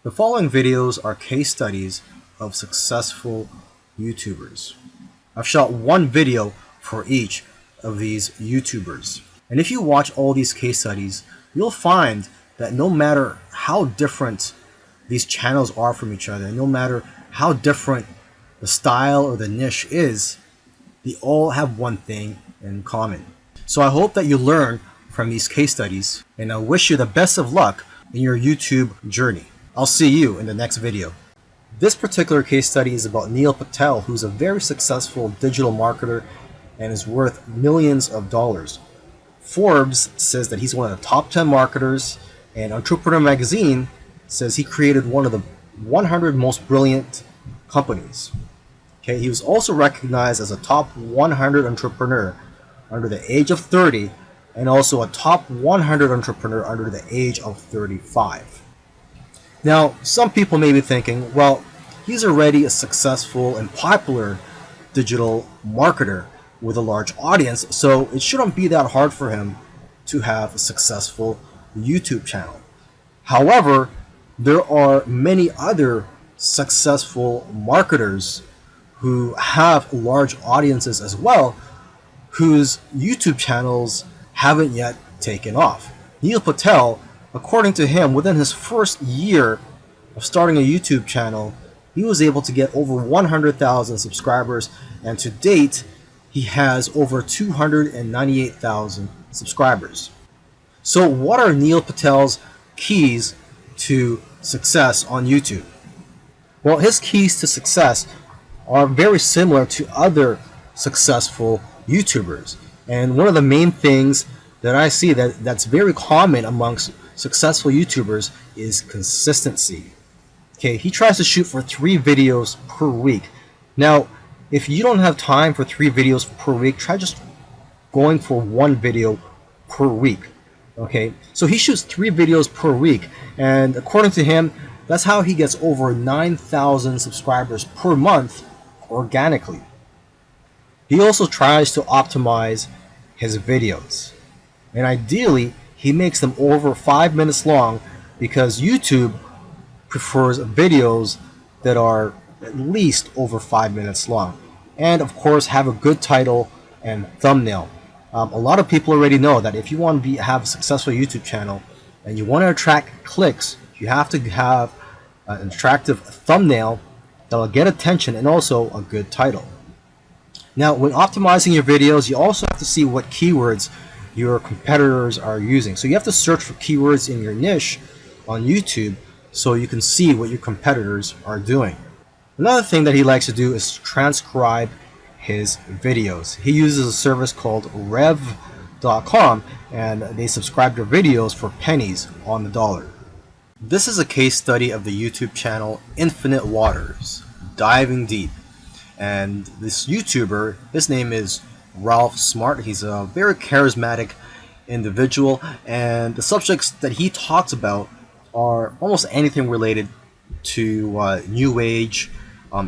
The following videos are case studies of successful YouTubers. I've shot one video for each of these YouTubers. And if you watch all these case studies, you'll find that no matter how different these channels are from each other, no matter how different the style or the niche is, they all have one thing in common. So I hope that you learn from these case studies, and I wish you the best of luck in your YouTube journey. I'll see you in the next video. This particular case study is about Neil Patel, who's a very successful digital marketer and is worth millions of dollars. Forbes says that he's one of the top 10 marketers, and Entrepreneur Magazine says he created one of the 100 most brilliant companies. Okay, he was also recognized as a top 100 entrepreneur under the age of 30 and also a top 100 entrepreneur under the age of 35. Now, some people may be thinking, well, he's already a successful and popular digital marketer with a large audience, so it shouldn't be that hard for him to have a successful YouTube channel. However, there are many other successful marketers who have large audiences as well, whose YouTube channels haven't yet taken off. Neil Patel, according to him, within his first year of starting a YouTube channel, he was able to get over 100,000 subscribers, and to date, he has over 298,000 subscribers. So what are Neil Patel's keys to success on YouTube? Well, his keys to success are very similar to other successful YouTubers. And one of the main things that I see that's very common amongst successful YouTubers is consistency. Okay, he tries to shoot for 3 videos per week. Now, if you don't have time for 3 videos per week, try just going for 1 video per week. Okay, so he shoots 3 videos per week, and according to him, that's how he gets over 9,000 subscribers per month organically. He also tries to optimize his videos, and ideally he makes them over 5 minutes long, because YouTube prefers videos that are at least over 5 minutes long, and of course have a good title and thumbnail. A lot of people already know that if you want to have a successful YouTube channel and you want to attract clicks, you have to have an attractive thumbnail that will get attention and also a good title. Now, when optimizing your videos, you also have to see what keywords your competitors are using. So you have to search for keywords in your niche on YouTube so you can see what your competitors are doing. Another thing that he likes to do is transcribe his videos. He uses a service called rev.com, and they subscribe their videos for pennies on the dollar. This is a case study of the YouTube channel Infinite Waters, Diving Deep. And this YouTuber, his name is Ralph Smart. He's a very charismatic individual, and the subjects that he talks about are almost anything related to New Age,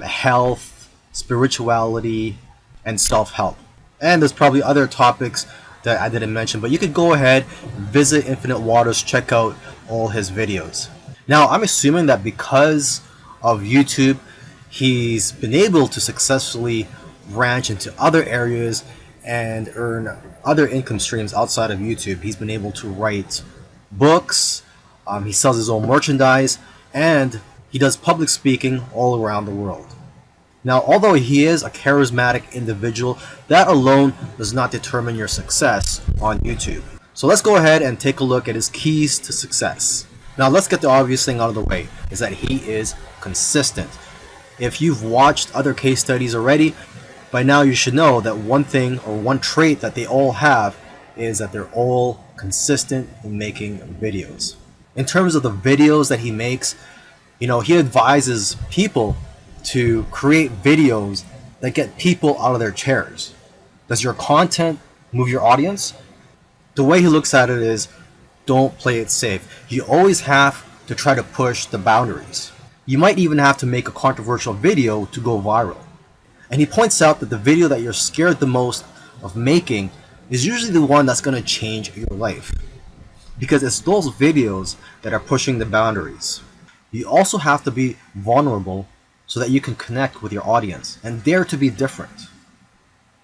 health, spirituality, and self-help. And there's probably other topics that I didn't mention, but you could go ahead, visit Infinite Waters, check out all his videos. Now, I'm assuming that because of YouTube, he's been able to successfully branch into other areas and earn other income streams outside of YouTube. He's been able to write books, he sells his own merchandise, and he does public speaking all around the world. Now, although he is a charismatic individual, that alone does not determine your success on YouTube. So let's go ahead and take a look at his keys to success. Now, let's get the obvious thing out of the way, is that he is consistent. If you've watched other case studies already, by now you should know that one thing or one trait that they all have is that they're all consistent in making videos. In terms of the videos that he makes, he advises people to create videos that get people out of their chairs. Does your content move your audience? The way he looks at it is, don't play it safe. You always have to try to push the boundaries. You might even have to make a controversial video to go viral. And he points out that the video that you're scared the most of making is usually the one that's going to change your life, because it's those videos that are pushing the boundaries. You also have to be vulnerable so that you can connect with your audience and dare to be different.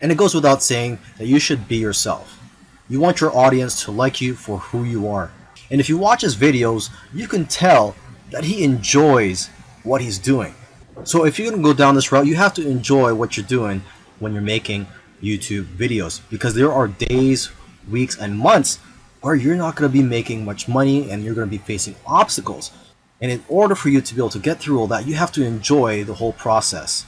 And it goes without saying that you should be yourself. You want your audience to like you for who you are. And if you watch his videos, you can tell that he enjoys what he's doing. So if you're going to go down this route, you have to enjoy what you're doing when you're making YouTube videos, because there are days, weeks, and months where you're not going to be making much money and you're going to be facing obstacles. And in order for you to be able to get through all that, you have to enjoy the whole process.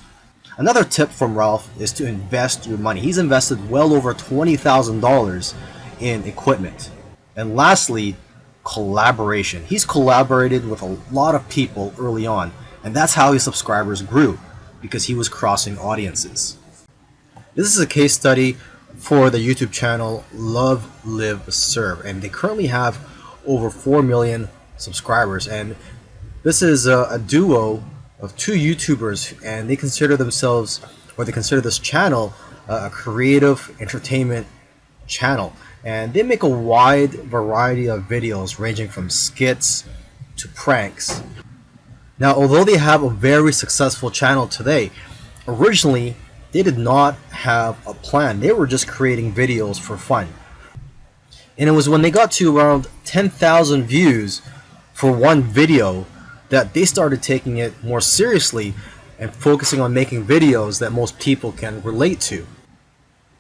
Another tip from Ralph is to invest your money. He's invested well over $20,000 in equipment. And lastly, collaboration. He's collaborated with a lot of people early on, and that's how his subscribers grew, because he was crossing audiences. This is a case study for the YouTube channel Love, Live, Serve, and they currently have over 4 million subscribers. And this is a duo of two YouTubers, and they consider themselves, or they consider this channel, a creative entertainment channel. And they make a wide variety of videos ranging from skits to pranks. Now, although they have a very successful channel today, originally they did not have a plan. They were just creating videos for fun. And it was when they got to around 10,000 views for one video that they started taking it more seriously and focusing on making videos that most people can relate to.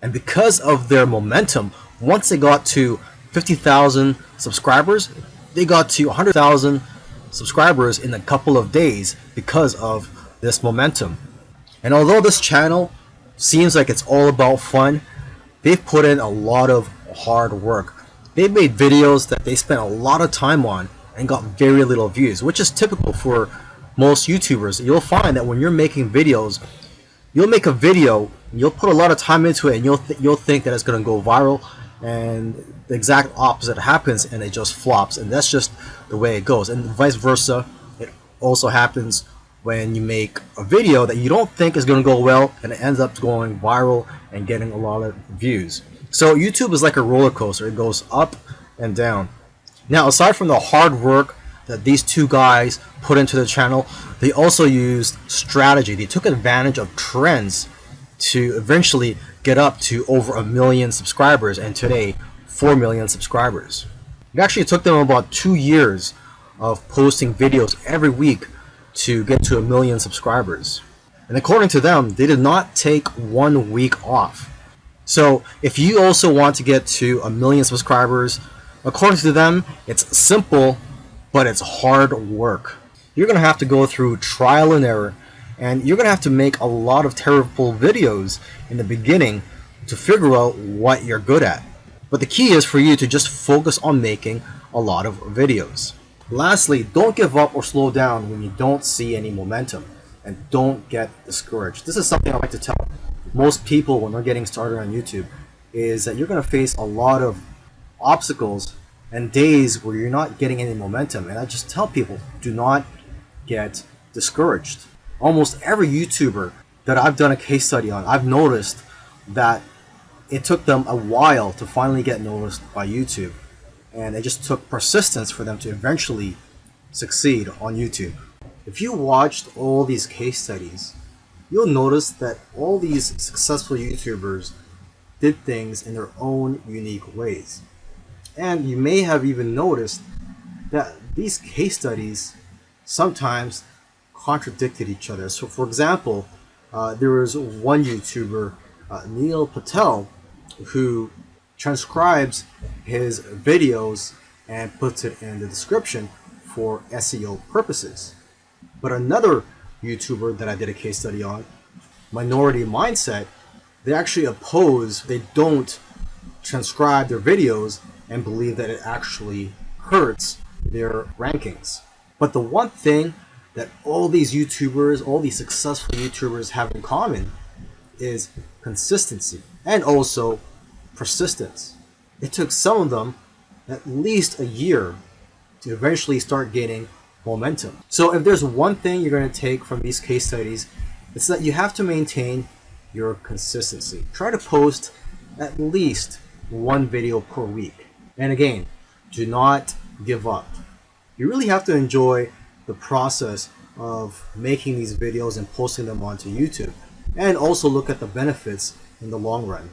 And because of their momentum, once they got to 50,000 subscribers, they got to 100,000 subscribers in a couple of days because of this momentum. And although this channel seems like it's all about fun, they've put in a lot of hard work. They've made videos that they spent a lot of time on and got very little views, which is typical for most YouTubers. You'll find that when you're making videos, you'll make a video, you'll put a lot of time into it, and you'll think that it's going to go viral, and the exact opposite happens and it just flops. And that's just the way it goes. And vice versa, it also happens when you make a video that you don't think is going to go well and it ends up going viral and getting a lot of views. So YouTube is like a roller coaster. It goes up and down. Now, aside from the hard work that these two guys put into the channel, they also used strategy. They took advantage of trends to eventually get up to over 1 million subscribers, and today 4 million subscribers. It actually took them about 2 years of posting videos every week to get to 1 million subscribers. And according to them, they did not take 1 week off. So if you also want to get to 1 million subscribers, according to them, it's simple, but it's hard work. You're going to have to go through trial and error, and you're going to have to make a lot of terrible videos in the beginning to figure out what you're good at. But the key is for you to just focus on making a lot of videos. Lastly, don't give up or slow down when you don't see any momentum, and don't get discouraged. This is something I like to tell most people when they're getting started on YouTube, is that you're going to face a lot of obstacles and days where you're not getting any momentum. And I just tell people, do not get discouraged. Almost every YouTuber that I've done a case study on, I've noticed that it took them a while to finally get noticed by YouTube. And it just took persistence for them to eventually succeed on YouTube. If you watched all these case studies, you'll notice that all these successful YouTubers did things in their own unique ways. And you may have even noticed that these case studies sometimes contradicted each other. So for example, there was one YouTuber, Neil Patel, who transcribes his videos and puts it in the description for SEO purposes. But another YouTuber that I did a case study on, Minority Mindset, they actually oppose, they don't transcribe their videos and believe that it actually hurts their rankings. But the one thing that all these YouTubers, all these successful YouTubers have in common is consistency and also persistence. It took some of them at least a year to eventually start gaining momentum. So if there's one thing you're going to take from these case studies, it's that you have to maintain your consistency. Try to post at least one video per week. And again, do not give up. You really have to enjoy the process of making these videos and posting them onto YouTube, and also look at the benefits in the long run.